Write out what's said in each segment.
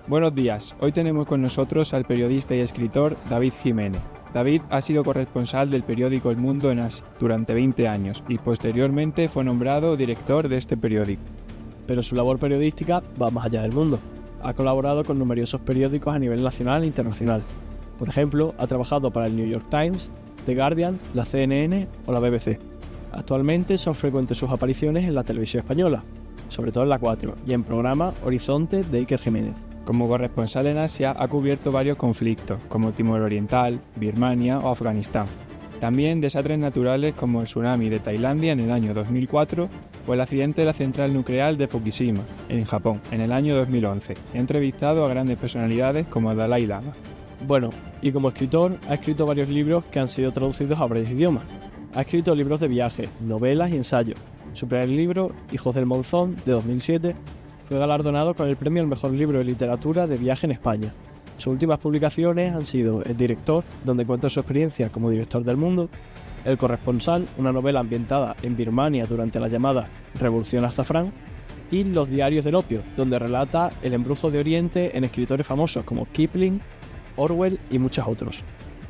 Buenos días, hoy tenemos con nosotros al periodista y escritor David Jiménez. David ha sido corresponsal del periódico El Mundo en Asia durante 20 años y posteriormente fue nombrado director de este periódico. Pero su labor periodística va más allá del mundo. Ha colaborado con numerosos periódicos a nivel nacional e internacional. Por ejemplo, ha trabajado para el New York Times, The Guardian, la CNN o la BBC. Actualmente son frecuentes sus apariciones en la televisión española, sobre todo en la 4, y en programa Horizonte de Iker Jiménez. Como corresponsal en Asia ha cubierto varios conflictos, como Timor Oriental, Birmania o Afganistán. También desastres naturales como el tsunami de Tailandia en el año 2004 o el accidente de la central nuclear de Fukushima, en Japón, en el año 2011. Ha entrevistado a grandes personalidades como Dalai Lama. Bueno, y como escritor ha escrito varios libros que han sido traducidos a varios idiomas. Ha escrito libros de viajes, novelas y ensayos. Su primer libro, Hijos del Monzón, de 2007, fue galardonado con el premio al mejor libro de literatura de viaje en España. Sus últimas publicaciones han sido El Director, donde cuenta su experiencia como director del mundo, El Corresponsal, una novela ambientada en Birmania durante la llamada Revolución Azafrán, y Los Diarios del Opio, donde relata el embrujo de Oriente en escritores famosos como Kipling, Orwell y muchos otros.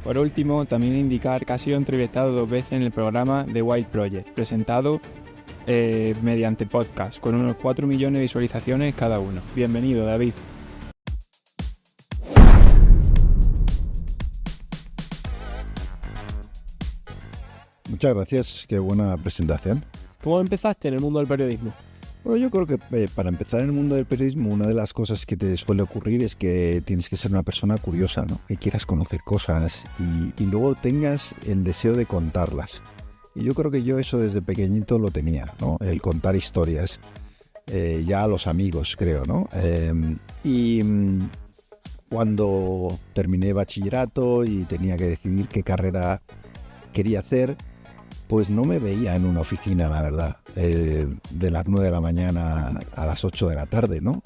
Por último, también indicar que ha sido entrevistado 2 veces en el programa The White Project, presentado mediante podcast, con unos 4 millones de visualizaciones cada uno. Bienvenido, David. Muchas gracias, qué buena presentación. ¿Cómo empezaste en el mundo del periodismo? Bueno, yo creo que para empezar en el mundo del periodismo, una de las cosas que te suele ocurrir es que tienes que ser una persona curiosa, ¿no? Que quieras conocer cosas y luego tengas el deseo de contarlas. Y yo creo que yo eso desde pequeñito lo tenía, ¿no? El contar historias, ya a los amigos, creo, ¿no? Cuando terminé bachillerato y tenía que decidir qué carrera quería hacer, pues no me veía en una oficina, la verdad, de las 9 de la mañana a las 8 de la tarde, ¿no?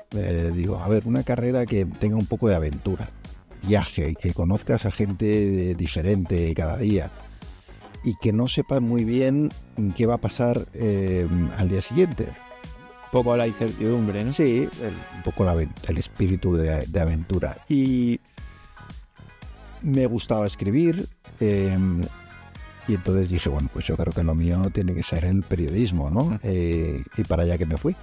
Digo, a ver, una carrera que tenga un poco de aventura, viaje, que conozcas a gente diferente cada día y que no sepas muy bien qué va a pasar al día siguiente. Un poco la incertidumbre, ¿no? Sí, un poco el espíritu de aventura. Y me gustaba escribir. Y entonces dije, bueno, pues yo creo que lo mío tiene que ser el periodismo, ¿no? Y para allá que me fui.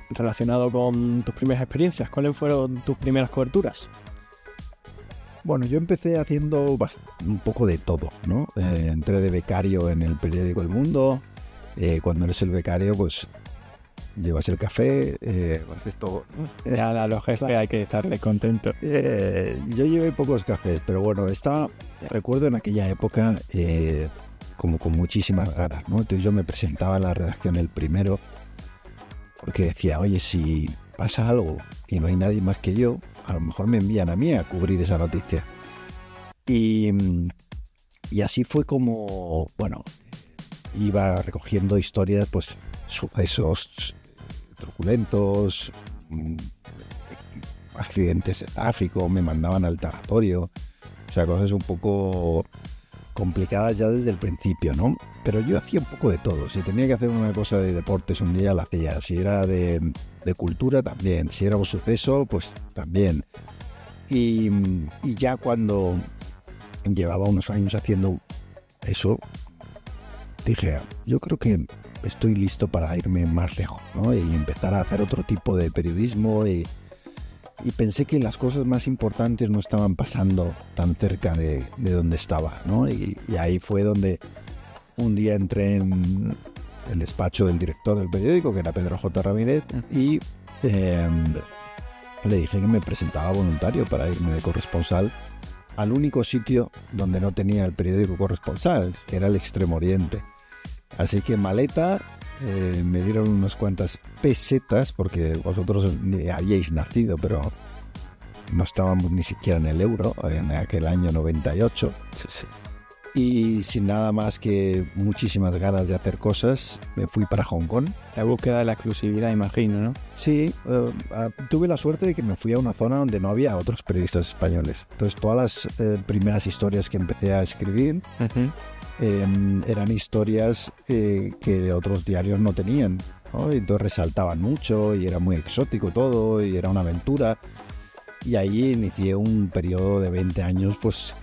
Relacionado con tus primeras experiencias, ¿cuáles fueron tus primeras coberturas? Bueno, yo empecé haciendo un poco de todo, ¿no? Entré de becario en el periódico El Mundo. Cuando eres el becario, pues llevas el café, haces todo. Ya a los jefes hay que estarle contento. Yo llevé pocos cafés, pero bueno, recuerdo en aquella época como con muchísimas ganas, ¿no? Entonces yo me presentaba a la redacción el primero, porque decía, oye, si pasa algo y no hay nadie más que yo, a lo mejor me envían a mí a cubrir esa noticia. Y así fue como, bueno, iba recogiendo historias, pues sucesos truculentos, accidentes de tráfico, me mandaban al tanatorio, o sea, cosas un poco complicadas ya desde el principio, ¿no? Pero yo hacía un poco de todo. Si tenía que hacer una cosa de deportes un día la hacía, si era de cultura también, si era un suceso pues también. Y ya cuando llevaba unos años haciendo eso, dije, yo creo que estoy listo para irme más lejos, ¿no? Y empezar a hacer otro tipo de periodismo y pensé que las cosas más importantes no estaban pasando tan cerca de donde estaba, ¿no? Y ahí fue donde un día entré en el despacho del director del periódico, que era Pedro J. Ramírez, y le dije que me presentaba voluntario para irme de corresponsal al único sitio donde no tenía el periódico corresponsal, que era el Extremo Oriente. Así que maleta, me dieron unas cuantas pesetas, porque vosotros habíais nacido, pero no estábamos ni siquiera en el euro, en aquel año 98. Sí. Y sin nada más que muchísimas ganas de hacer cosas, me fui para Hong Kong. La búsqueda de la exclusividad, imagino, ¿no? Sí, tuve la suerte de que me fui a una zona donde no había otros periodistas españoles. Entonces todas las primeras historias que empecé a escribir eran historias que otros diarios no tenían, ¿no? Y entonces resaltaban mucho y era muy exótico todo y era una aventura. Y ahí inicié un periodo de 20 años, pues,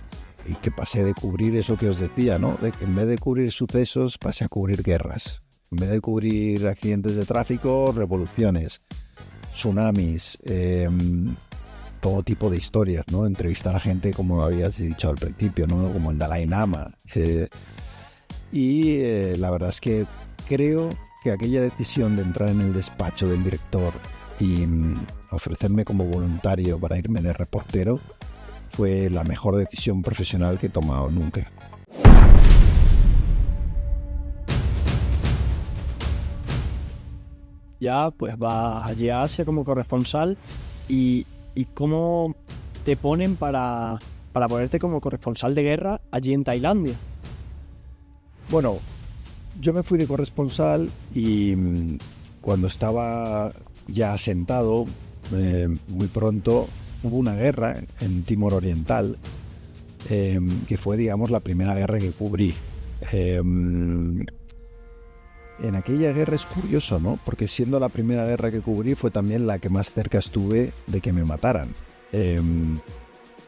y que pasé de cubrir eso que os decía, ¿no? De que en vez de cubrir sucesos, pasé a cubrir guerras. En vez de cubrir accidentes de tráfico, revoluciones, tsunamis, todo tipo de historias, ¿no? Entrevistar a gente, como habías dicho al principio, ¿no? Como el Dalai Lama. La verdad es que creo que aquella decisión de entrar en el despacho del director y ofrecerme como voluntario para irme de reportero fue la mejor decisión profesional que he tomado nunca. Ya pues vas allí a Asia como corresponsal y cómo te ponen para ponerte como corresponsal de guerra allí en Tailandia. Bueno, yo me fui de corresponsal y cuando estaba ya asentado, muy pronto hubo una guerra en Timor Oriental, que fue, digamos, la primera guerra que cubrí. En aquella guerra es curioso, ¿no? Porque siendo la primera guerra que cubrí fue también la que más cerca estuve de que me mataran.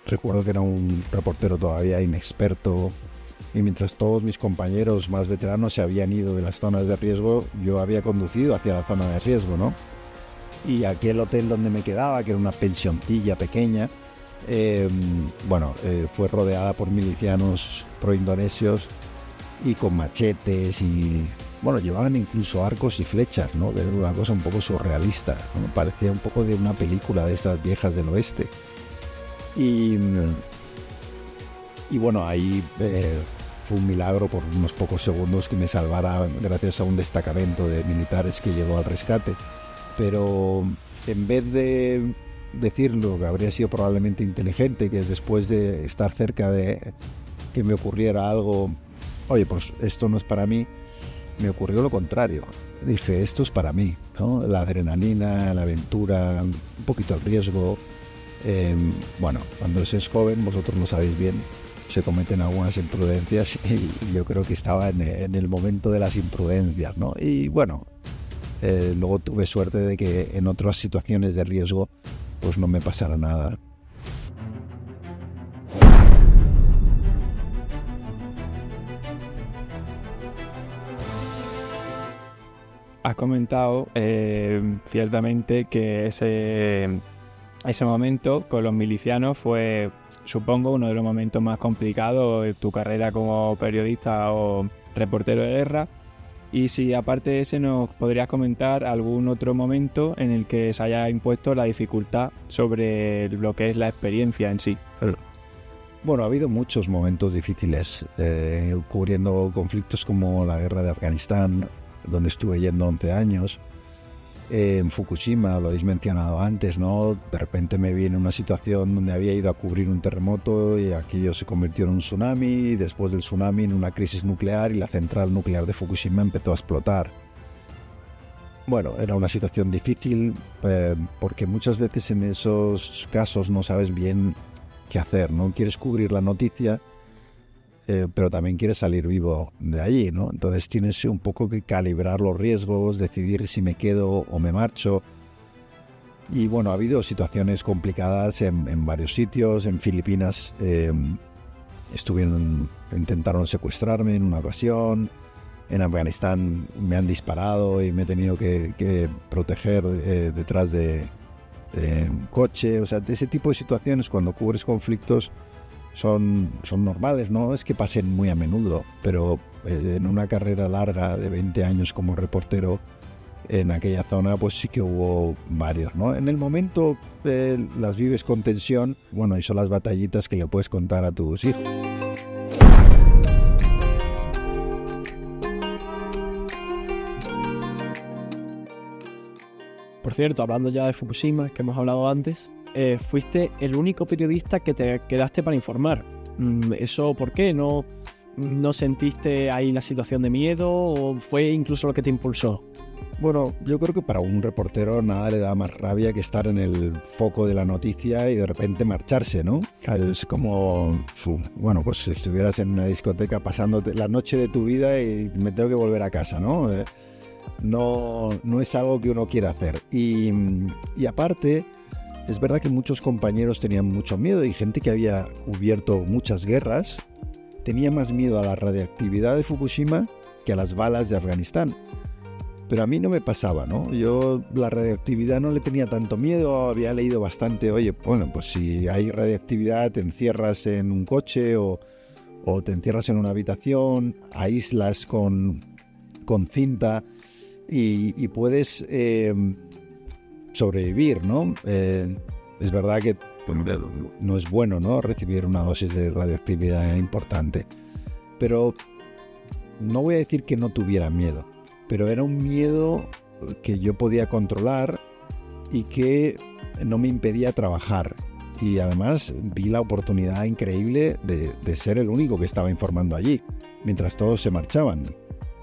Recuerdo que era un reportero todavía inexperto y mientras todos mis compañeros más veteranos se habían ido de las zonas de riesgo, yo había conducido hacia la zona de riesgo, ¿no? Y aquel hotel donde me quedaba, que era una pensioncilla pequeña, fue rodeada por milicianos pro-indonesios y con machetes y... Bueno, llevaban incluso arcos y flechas, ¿no? Era una cosa un poco surrealista, ¿no? Parecía un poco de una película de estas viejas del oeste. Y bueno, ahí fue un milagro por unos pocos segundos que me salvara gracias a un destacamento de militares que llegó al rescate. Pero en vez de decirlo, que habría sido probablemente inteligente, que es después de estar cerca de que me ocurriera algo, oye, pues esto no es para mí, me ocurrió lo contrario. Dije, esto es para mí, ¿no? La adrenalina, la aventura, un poquito el riesgo. Cuando se es joven, vosotros lo sabéis bien, se cometen algunas imprudencias y yo creo que estaba en el momento de las imprudencias, ¿no? Y bueno, luego tuve suerte de que en otras situaciones de riesgo pues no me pasara nada. Has comentado ciertamente que ese momento con los milicianos fue, supongo, uno de los momentos más complicados de tu carrera como periodista o reportero de guerra. Y si aparte de ese nos podrías comentar algún otro momento en el que se haya impuesto la dificultad sobre lo que es la experiencia en sí. Bueno, ha habido muchos momentos difíciles cubriendo conflictos como la guerra de Afganistán, donde estuve yendo 11 años. En Fukushima, lo habéis mencionado antes, ¿no? De repente me vi en una situación donde había ido a cubrir un terremoto y aquello se convirtió en un tsunami, y después del tsunami en una crisis nuclear y la central nuclear de Fukushima empezó a explotar. Bueno, era una situación difícil porque muchas veces en esos casos no sabes bien qué hacer, ¿no? Quieres cubrir la noticia, pero también quieres salir vivo de allí, ¿no? Entonces tienes un poco que calibrar los riesgos, decidir si me quedo o me marcho. Y bueno, ha habido situaciones complicadas en varios sitios. En Filipinas intentaron secuestrarme en una ocasión. En Afganistán me han disparado y me he tenido que proteger detrás de un coche. O sea, de ese tipo de situaciones, cuando cubres conflictos, son normales, no es que pasen muy a menudo, pero en una carrera larga de 20 años como reportero en aquella zona, pues sí que hubo varios, ¿no? En el momento las vives con tensión, bueno, y son las batallitas que le puedes contar a tus hijos. Por cierto, hablando ya de Fukushima, que hemos hablado antes, fuiste el único periodista que te quedaste para informar. ¿Eso por qué? ¿No sentiste ahí la situación de miedo o fue incluso lo que te impulsó? Bueno, yo creo que para un reportero nada le da más rabia que estar en el foco de la noticia y de repente marcharse, ¿no? Es como, bueno, pues si estuvieras en una discoteca pasándote la noche de tu vida y me tengo que volver a casa, ¿no? No es algo que uno quiera hacer. Y aparte, es verdad que muchos compañeros tenían mucho miedo y gente que había cubierto muchas guerras tenía más miedo a la radiactividad de Fukushima que a las balas de Afganistán. Pero a mí no me pasaba, ¿no? Yo la radioactividad no le tenía tanto miedo, había leído bastante, oye, bueno, pues si hay radioactividad te encierras en un coche o te encierras en una habitación, aíslas con cinta y puedes sobrevivir, ¿no? Es verdad que no es bueno, ¿no?, recibir una dosis de radioactividad importante, pero no voy a decir que no tuviera miedo, pero era un miedo que yo podía controlar y que no me impedía trabajar. Y además vi la oportunidad increíble de ser el único que estaba informando allí, mientras todos se marchaban.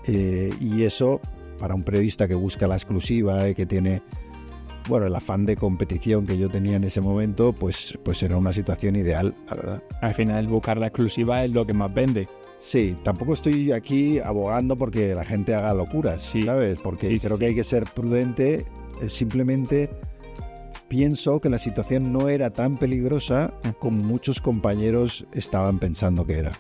Y eso, para un periodista que busca la exclusiva y que tiene, bueno, el afán de competición que yo tenía en ese momento, pues era una situación ideal, la verdad. Al final, buscar la exclusiva es lo que más vende. Sí, tampoco estoy aquí abogando porque la gente haga locuras, Sí. ¿sabes? Porque creo que hay que ser prudente. Simplemente pienso que la situación no era tan peligrosa como muchos compañeros estaban pensando que era.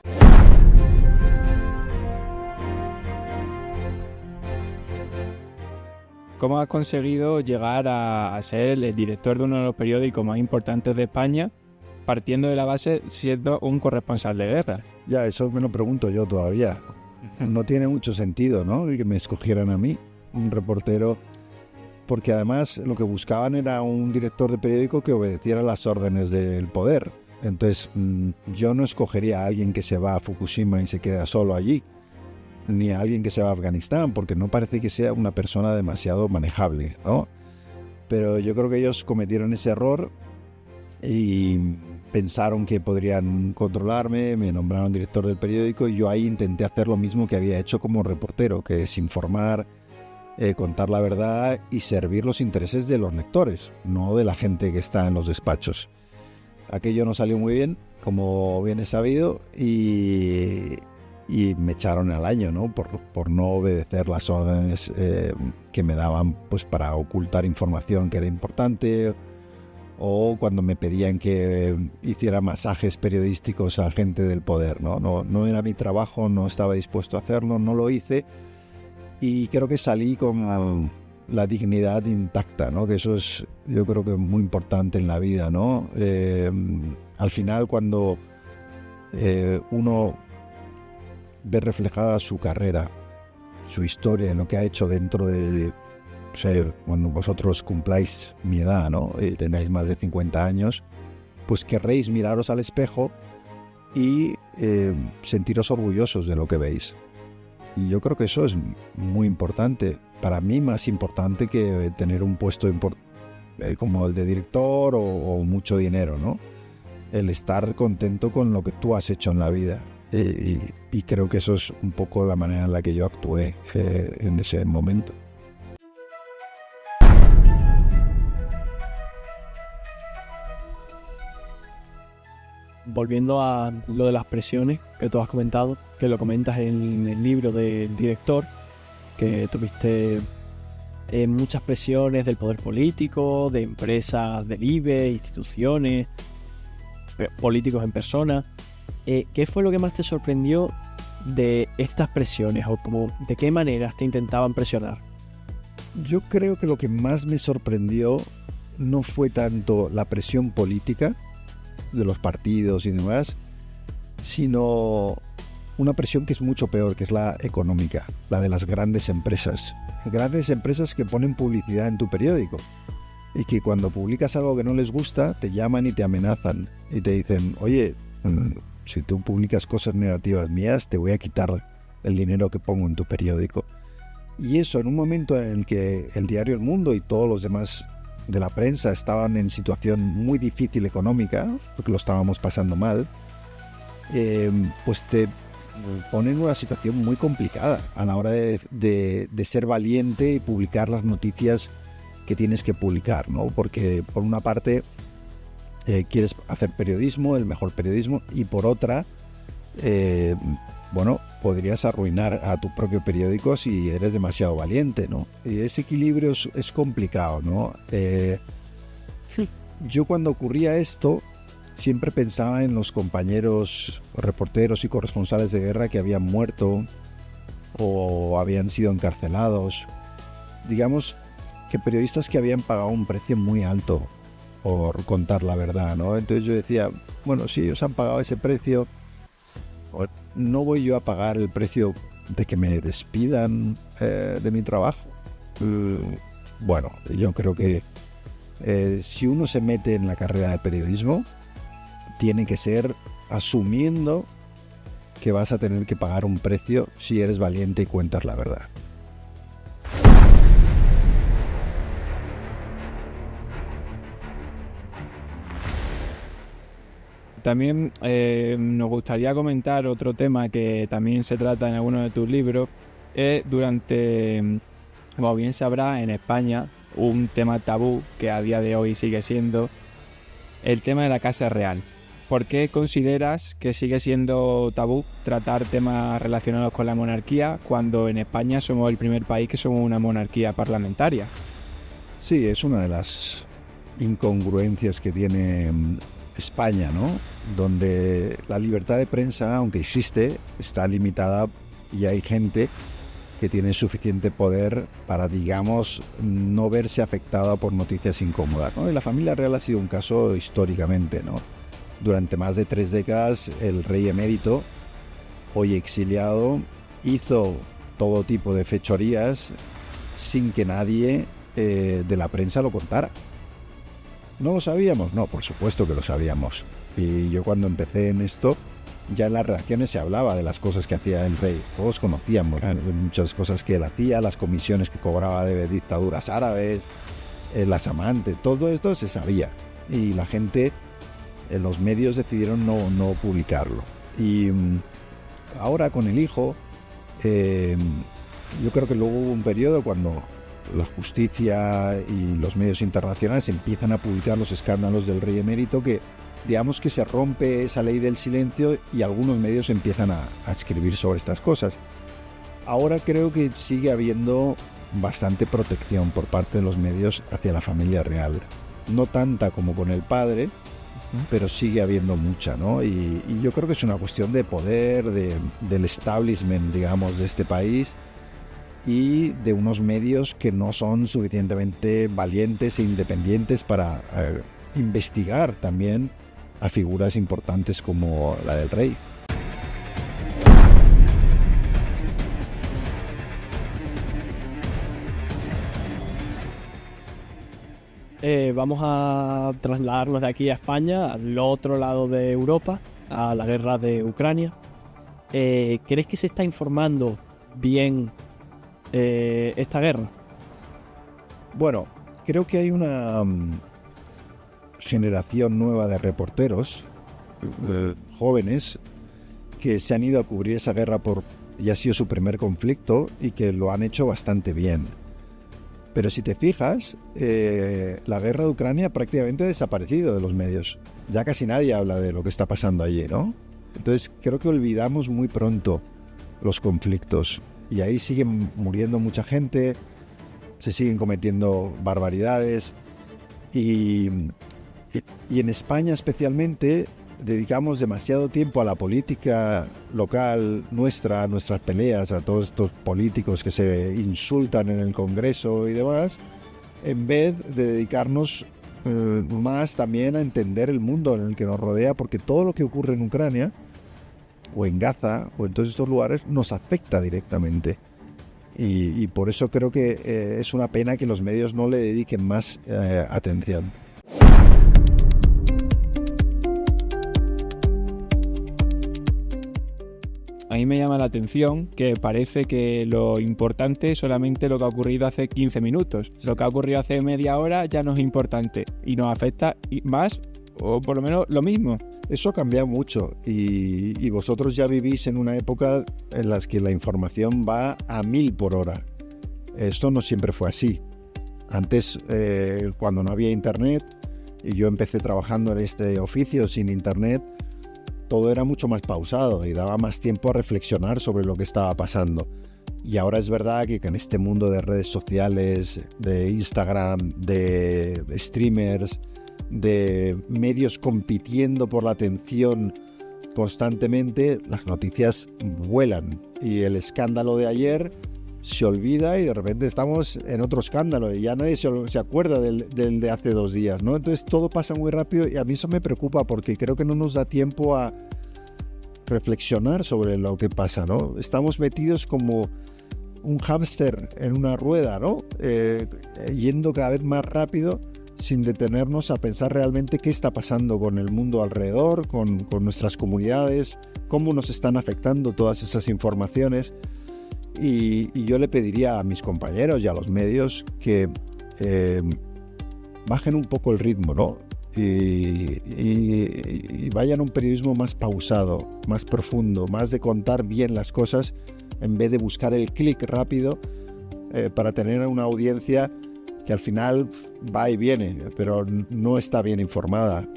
¿Cómo has conseguido llegar a ser el director de uno de los periódicos más importantes de España, partiendo de la base siendo un corresponsal de guerra? Ya, eso me lo pregunto yo todavía. No tiene mucho sentido, ¿no?, que me escogieran a mí, un reportero, porque además lo que buscaban era un director de periódico que obedeciera las órdenes del poder. Entonces, yo no escogería a alguien que se va a Fukushima y se queda solo allí, ni a alguien que se va a Afganistán, porque no parece que sea una persona demasiado manejable, ¿no? Pero yo creo que ellos cometieron ese error y pensaron que podrían controlarme, me nombraron director del periódico y yo ahí intenté hacer lo mismo que había hecho como reportero, que es informar, contar la verdad y servir los intereses de los lectores, no de la gente que está en los despachos. Aquello no salió muy bien, como bien es sabido, y me echaron al año, ¿no?, por no obedecer las órdenes que me daban, pues, para ocultar información que era importante, o cuando me pedían que hiciera masajes periodísticos a gente del poder, ¿no? No era mi trabajo, no estaba dispuesto a hacerlo, no lo hice y creo que salí con la dignidad intacta, ¿no?, que eso es, yo creo que muy importante en la vida, ¿no? Al final, cuando uno ve reflejada su carrera, su historia, en lo que ha hecho dentro de o sea, cuando vosotros cumpláis mi edad, ¿no?, y tenéis más de 50 años, pues querréis miraros al espejo y sentiros orgullosos de lo que veis. Y yo creo que eso es muy importante, para mí más importante que tener un puesto como el de director o mucho dinero, ¿no? El estar contento con lo que tú has hecho en la vida. Y creo que eso es un poco la manera en la que yo actué en ese momento. Volviendo a lo de las presiones que tú has comentado, que lo comentas en el libro del director, que tuviste muchas presiones del poder político, de empresas del IBE, instituciones, políticos en persona. ¿Qué fue lo que más te sorprendió de estas presiones, o como de qué maneras te intentaban presionar? Yo creo que lo que más me sorprendió no fue tanto la presión política de los partidos y demás, sino una presión que es mucho peor, que es la económica, la de las grandes empresas que ponen publicidad en tu periódico y que cuando publicas algo que no les gusta te llaman y te amenazan y te dicen, oye, si tú publicas cosas negativas mías te voy a quitar el dinero que pongo en tu periódico. Y eso en un momento en el que el diario El Mundo y todos los demás de la prensa estaban en situación muy difícil económica, porque lo estábamos pasando mal, pues te ponen en una situación muy complicada a la hora de ser valiente y publicar las noticias que tienes que publicar, ¿no? Porque por una parte quieres hacer periodismo, el mejor periodismo, y por otra, bueno, podrías arruinar a tu propio periódico si eres demasiado valiente, ¿no? Y ese equilibrio es complicado, ¿no? yo cuando ocurría esto siempre pensaba en los compañeros reporteros y corresponsales de guerra que habían muerto o habían sido encarcelados. Digamos que periodistas que habían pagado un precio muy alto por contar la verdad, ¿no? Entonces yo decía, bueno, si ellos han pagado ese precio, no voy yo a pagar el precio de que me despidan de mi trabajo. Bueno, yo creo que si uno se mete en la carrera de periodismo, tiene que ser asumiendo que vas a tener que pagar un precio si eres valiente y cuentas la verdad. También nos gustaría comentar otro tema que también se trata en algunos de tus libros. Como bien sabrás, en España un tema tabú que a día de hoy sigue siendo el tema de la Casa Real. ¿Por qué consideras que sigue siendo tabú tratar temas relacionados con la monarquía cuando en España somos el primer país que somos una monarquía parlamentaria? Sí, es una de las incongruencias que tiene España, ¿no? Donde la libertad de prensa, aunque existe, está limitada y hay gente que tiene suficiente poder para, digamos, no verse afectada por noticias incómodas, ¿no? Y la familia real ha sido un caso históricamente, ¿no? Durante más de 3 décadas, el rey emérito, hoy exiliado, hizo todo tipo de fechorías sin que nadie de la prensa lo contara. ¿No lo sabíamos? No, por supuesto que lo sabíamos. Y yo cuando empecé en esto, ya en las redacciones se hablaba de las cosas que hacía el rey. Todos conocíamos muchas cosas que él hacía, las comisiones que cobraba de dictaduras árabes, las amantes, todo esto se sabía. Y la gente, los medios decidieron no publicarlo. Y ahora con el hijo, yo creo que luego hubo un periodo cuando la justicia y los medios internacionales empiezan a publicar los escándalos del rey emérito, que digamos que se rompe esa ley del silencio y algunos medios empiezan a escribir sobre estas cosas. Ahora creo que sigue habiendo bastante protección por parte de los medios hacia la familia real. No tanta como con el padre, pero sigue habiendo mucha, ¿no? Y yo creo que es una cuestión de poder, del establishment, digamos, de este país, y de unos medios que no son suficientemente valientes e independientes para investigar también a figuras importantes como la del rey. Vamos a trasladarnos de aquí a España, al otro lado de Europa, a la guerra de Ucrania. ¿Crees que se está informando bien esta guerra? Bueno, creo que hay una generación nueva de reporteros jóvenes que se han ido a cubrir esa guerra y ha sido su primer conflicto y que lo han hecho bastante bien. Pero si te fijas, la guerra de Ucrania prácticamente ha desaparecido de los medios. Ya casi nadie habla de lo que está pasando allí, ¿no? Entonces creo que olvidamos muy pronto los conflictos. Y ahí siguen muriendo mucha gente, se siguen cometiendo barbaridades. Y en España especialmente dedicamos demasiado tiempo a la política local nuestra, a nuestras peleas, a todos estos políticos que se insultan en el Congreso y demás, en vez de dedicarnos más también a entender el mundo en el que nos rodea, porque todo lo que ocurre en Ucrania o en Gaza o en todos estos lugares nos afecta directamente. Y por eso creo que es una pena que los medios no le dediquen más atención. A mí me llama la atención que parece que lo importante es solamente lo que ha ocurrido hace 15 minutos. Lo que ha ocurrido hace media hora ya no es importante y nos afecta más, o por lo menos lo mismo. Eso ha cambiado mucho y vosotros ya vivís en una época en la que la información va a 1000 por hora. Esto no siempre fue así. Antes, cuando no había internet, y yo empecé trabajando en este oficio sin internet, todo era mucho más pausado y daba más tiempo a reflexionar sobre lo que estaba pasando. Y ahora es verdad que en este mundo de redes sociales, de Instagram, de streamers, de medios compitiendo por la atención constantemente, las noticias vuelan y el escándalo de ayer se olvida y de repente estamos en otro escándalo y ya nadie se acuerda del de hace 2 días, ¿no? Entonces todo pasa muy rápido y a mí eso me preocupa porque creo que no nos da tiempo a reflexionar sobre lo que pasa, ¿no? Estamos metidos como un hámster en una rueda, ¿no? Yendo cada vez más rápido sin detenernos a pensar realmente qué está pasando con el mundo alrededor, con nuestras comunidades, cómo nos están afectando todas esas informaciones. Y yo le pediría a mis compañeros y a los medios que bajen un poco el ritmo, ¿no? Y vayan a un periodismo más pausado, más profundo, más de contar bien las cosas en vez de buscar el clic rápido para tener una audiencia que al final va y viene, pero no está bien informada.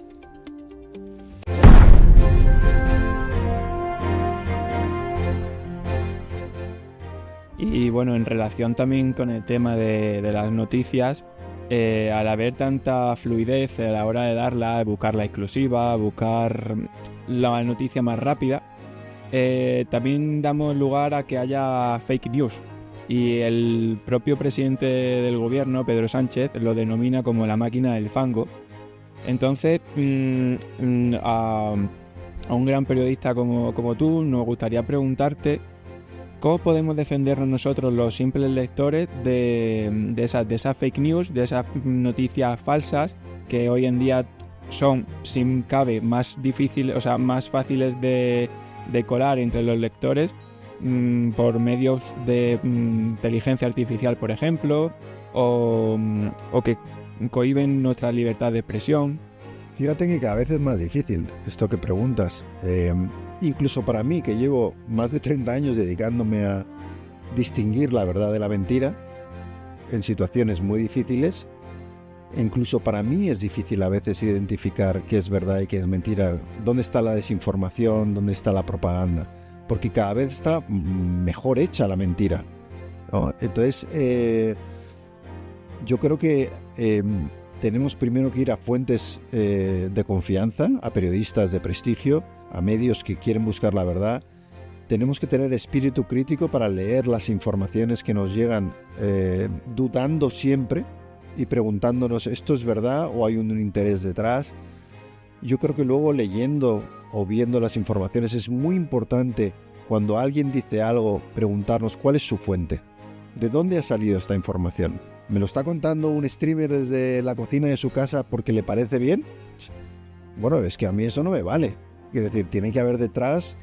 Y bueno, en relación también con el tema de las noticias, al haber tanta fluidez a la hora de darla, buscar la exclusiva, buscar la noticia más rápida, también damos lugar a que haya fake news. Y el propio presidente del gobierno, Pedro Sánchez, lo denomina como la máquina del fango. Entonces, a un gran periodista como tú, nos gustaría preguntarte ¿cómo podemos defendernos nosotros, los simples lectores, de esas fake news, de esas noticias falsas que hoy en día son, sin cabe, más difíciles, o sea, más fáciles de colar entre los lectores por medios de inteligencia artificial, por ejemplo, o que cohíben nuestra libertad de expresión? Fíjate que cada vez es más difícil esto que preguntas. Incluso para mí, que llevo más de 30 años dedicándome a distinguir la verdad de la mentira en situaciones muy difíciles, incluso para mí es difícil a veces identificar qué es verdad y qué es mentira, dónde está la desinformación, dónde está la propaganda, porque cada vez está mejor hecha la mentira, ¿no? Entonces, yo creo que tenemos primero que ir a fuentes de confianza, a periodistas de prestigio, a medios que quieren buscar la verdad. Tenemos que tener espíritu crítico para leer las informaciones que nos llegan, dudando siempre y preguntándonos, ¿esto es verdad o hay un interés detrás? Yo creo que luego leyendo o viendo las informaciones es muy importante, cuando alguien dice algo, preguntarnos cuál es su fuente, de dónde ha salido esta información. ¿Me lo está contando un streamer desde la cocina de su casa porque le parece bien? Bueno, es que a mí eso no me vale. Quiero decir, tiene que haber detrás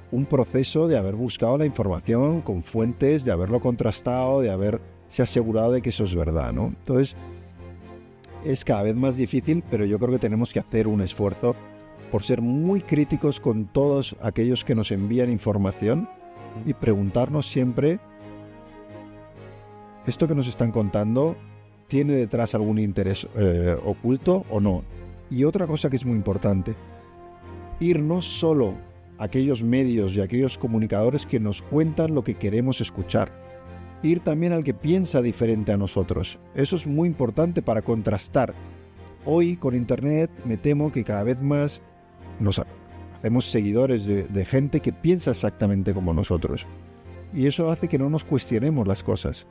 un proceso de haber buscado la información con fuentes, de haberlo contrastado, de haberse asegurado de que eso es verdad, ¿no? Entonces, es cada vez más difícil, pero yo creo que tenemos que hacer un esfuerzo por ser muy críticos con todos aquellos que nos envían información y preguntarnos siempre, ¿esto que nos están contando tiene detrás algún interés oculto o no? Y otra cosa que es muy importante, ir no solo a aquellos medios y a aquellos comunicadores que nos cuentan lo que queremos escuchar, ir también al que piensa diferente a nosotros. Eso es muy importante para contrastar. Hoy con Internet me temo que cada vez más nos hacemos seguidores de gente que piensa exactamente como nosotros. Y eso hace que no nos cuestionemos las cosas.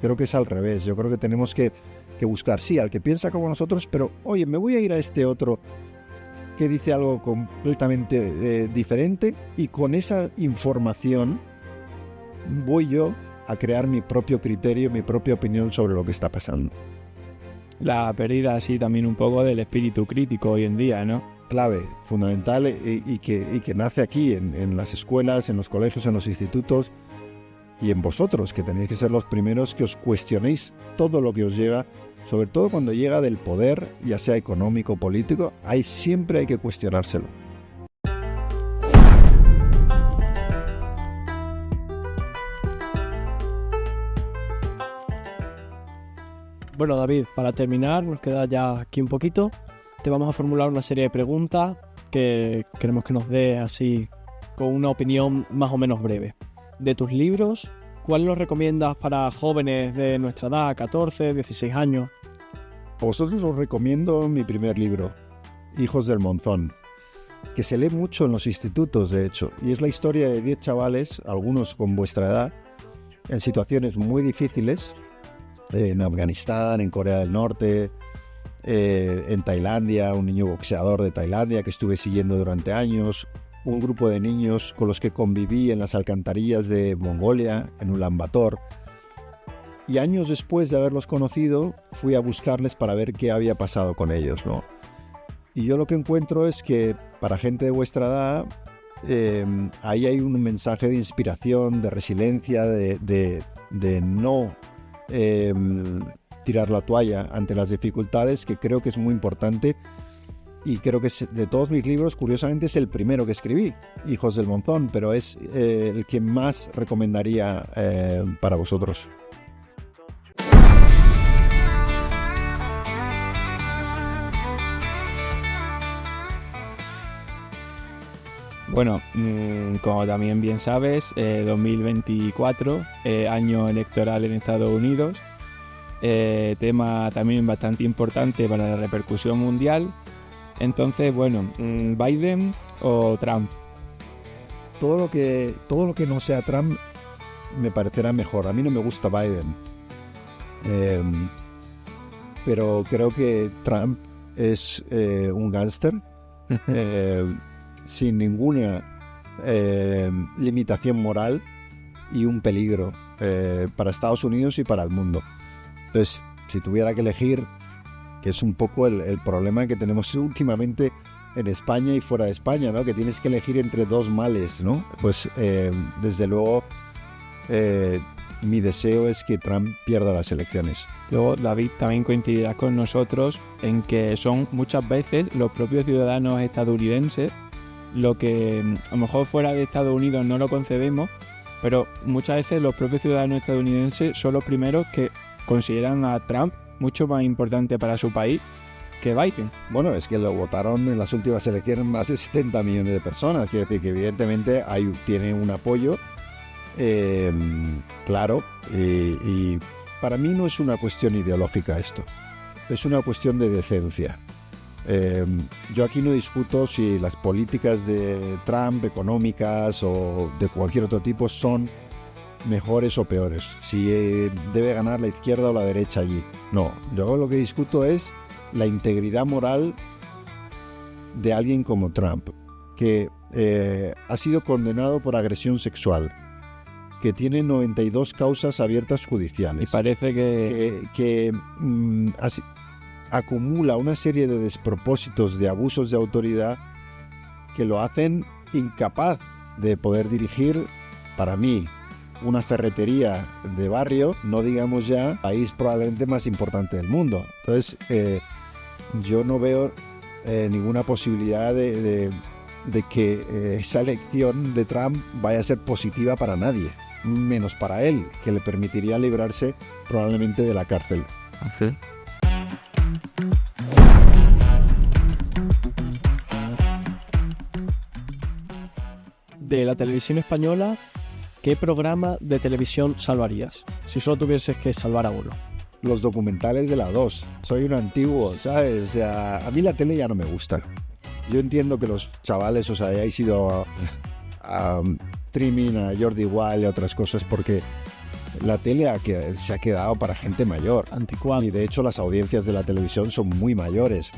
Creo que es al revés. Yo creo que tenemos que buscar, sí, al que piensa como nosotros, pero oye, me voy a ir a este otro que dice algo completamente diferente, y con esa información voy yo a crear mi propio criterio, mi propia opinión sobre lo que está pasando. La pérdida así también un poco del espíritu crítico hoy en día, ¿no? Clave, fundamental, y que nace aquí, en las escuelas, en los colegios, en los institutos, y en vosotros, que tenéis que ser los primeros que os cuestionéis todo lo que os llega, sobre todo cuando llega del poder, ya sea económico o político. Siempre hay que cuestionárselo. Bueno, David, para terminar, nos queda ya aquí un poquito. Te vamos a formular una serie de preguntas que queremos que nos des así con una opinión más o menos breve. De tus libros, ¿cuál los recomiendas para jóvenes de nuestra edad, 14, 16 años? A vosotros os recomiendo mi primer libro, Hijos del Monzón, que se lee mucho en los institutos, de hecho, y es la historia de 10 chavales, algunos con vuestra edad, en situaciones muy difíciles, en Afganistán, en Corea del Norte, en Tailandia, un niño boxeador de Tailandia que estuve siguiendo durante años, un grupo de niños con los que conviví en las alcantarillas de Mongolia, en Ulan Bator. Y años después de haberlos conocido, fui a buscarles para ver qué había pasado con ellos, ¿no? Y yo lo que encuentro es que para gente de vuestra edad, ahí hay un mensaje de inspiración, de resiliencia, de no tirar la toalla ante las dificultades, que creo que es muy importante. Y creo que de todos mis libros, curiosamente, es el primero que escribí, Hijos del Monzón, pero es el que más recomendaría para vosotros. Bueno, como también bien sabes, 2024, año electoral en Estados Unidos, tema también bastante importante para la repercusión mundial. Entonces, bueno, ¿Biden o Trump? Todo lo que no sea Trump me parecerá mejor. A mí no me gusta Biden, pero creo que Trump es un gángster sin ninguna limitación moral y un peligro para Estados Unidos y para el mundo. Entonces, si tuviera que elegir, que es un poco el problema que tenemos últimamente en España y fuera de España, ¿no? Que tienes que elegir entre dos males, ¿no? Pues desde luego mi deseo es que Trump pierda las elecciones. Luego, David, también coincidirás con nosotros en que son muchas veces los propios ciudadanos estadounidenses lo que a lo mejor fuera de Estados Unidos no lo concebemos, pero muchas veces los propios ciudadanos estadounidenses son los primeros que consideran a Trump mucho más importante para su país que Biden. Bueno, es que lo votaron en las últimas elecciones más de 70 millones de personas. Quiere decir que evidentemente tiene un apoyo claro, y para mí no es una cuestión ideológica esto, es una cuestión de decencia. Yo aquí no discuto si las políticas de Trump, económicas o de cualquier otro tipo, son mejores o peores, si debe ganar la izquierda o la derecha allí. No, yo lo que discuto es la integridad moral de alguien como Trump, que ha sido condenado por agresión sexual, que tiene 92 causas abiertas judiciales. Y parece que acumula una serie de despropósitos, de abusos de autoridad que lo hacen incapaz de poder dirigir, para mí, una ferretería de barrio, no digamos ya país probablemente más importante del mundo. Entonces, yo no veo ninguna posibilidad de que esa elección de Trump vaya a ser positiva para nadie, menos para él, que le permitiría librarse probablemente de la cárcel. ¿Sí? De la televisión española, ¿qué programa de televisión salvarías? Si solo tuvieses que salvar a uno. Los documentales de la 2. Soy un antiguo, ¿sabes? O sea, a mí la tele ya no me gusta. Yo entiendo que los chavales os hayáis ido a streaming, a Jordi Wild y a otras cosas, porque la tele se ha quedado para gente mayor. Anticuado. Y de hecho las audiencias de la televisión son muy mayores.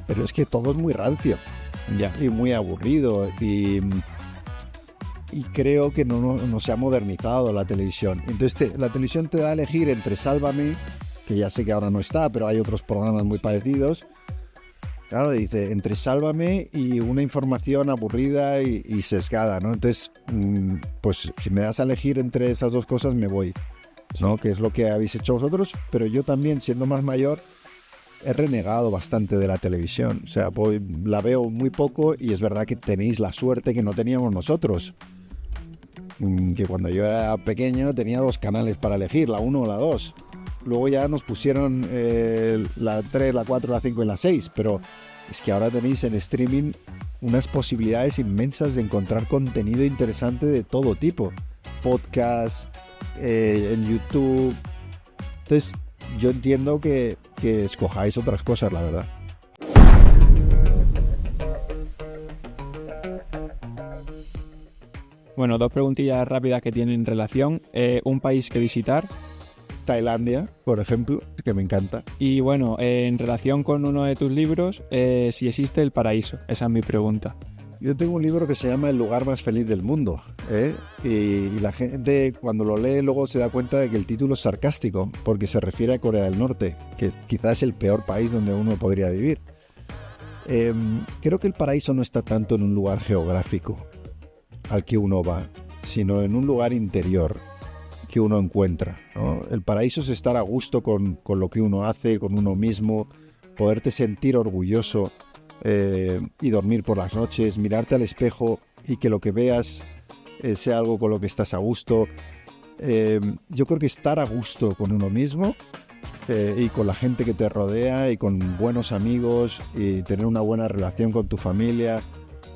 Pero es que todo es muy rancio. Ya. Y muy aburrido. Y creo que no se ha modernizado la televisión. Entonces la televisión te da a elegir entre Sálvame, que ya sé que ahora no está, pero hay otros programas muy parecidos. Claro, dice, entre Sálvame y una información aburrida y sesgada, ¿no? Entonces, pues si me das a elegir entre esas dos cosas, me voy, ¿no? Que es lo que habéis hecho vosotros, pero yo también, siendo más mayor, he renegado bastante de la televisión. O sea, la veo muy poco y es verdad que tenéis la suerte que no teníamos nosotros. Que cuando yo era pequeño tenía 2 canales para elegir, la 1 o la 2. Luego ya nos pusieron la 3, la 4, la 5 y la 6, pero es que ahora tenéis en streaming unas posibilidades inmensas de encontrar contenido interesante de todo tipo. Podcast, en YouTube. Entonces, yo entiendo que escojáis otras cosas, la verdad. Bueno, 2 preguntillas rápidas que tienen relación. Un país que visitar. Tailandia, por ejemplo, que me encanta. Y bueno, en relación con uno de tus libros, si existe el paraíso. Esa es mi pregunta. Yo tengo un libro que se llama El lugar más feliz del mundo, ¿eh? Y la gente cuando lo lee luego se da cuenta de que el título es sarcástico, porque se refiere a Corea del Norte, que quizás es el peor país donde uno podría vivir. Creo que el paraíso no está tanto en un lugar geográfico al que uno va, sino en un lugar interior que uno encuentra, ¿no? El paraíso es estar a gusto con lo que uno hace, con uno mismo, poderte sentir orgulloso y dormir por las noches, mirarte al espejo y que lo que veas sea algo con lo que estás a gusto. Yo creo que estar a gusto con uno mismo y con la gente que te rodea y con buenos amigos y tener una buena relación con tu familia,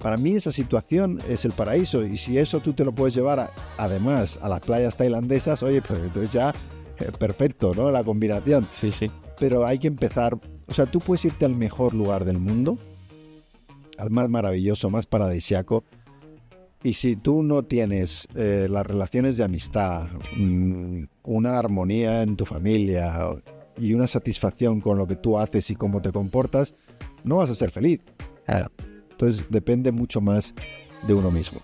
para mí esa situación es el paraíso. Y si eso tú te lo puedes llevar además a las playas tailandesas, oye, pues entonces ya perfecto, ¿no? La combinación. Sí, sí. Pero hay que empezar, o sea, tú puedes irte al mejor lugar del mundo, al más maravilloso, más paradisíaco, y si tú no tienes las relaciones de amistad, una armonía en tu familia y una satisfacción con lo que tú haces y cómo te comportas, no vas a ser feliz. Claro. Entonces depende mucho más de uno mismo.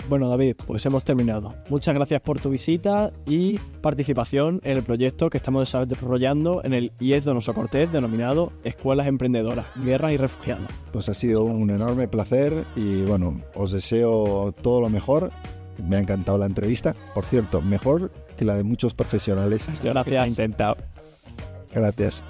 Bueno, David, pues hemos terminado. Muchas gracias por tu visita y participación en el proyecto que estamos desarrollando en el IES Donoso Cortés, denominado Escuelas Emprendedoras, Guerras y Refugiados. Pues ha sido un enorme placer y bueno, os deseo todo lo mejor. Me ha encantado la entrevista. Por cierto, mejor que la de muchos profesionales. Gracias. Se ha intentado. Gracias.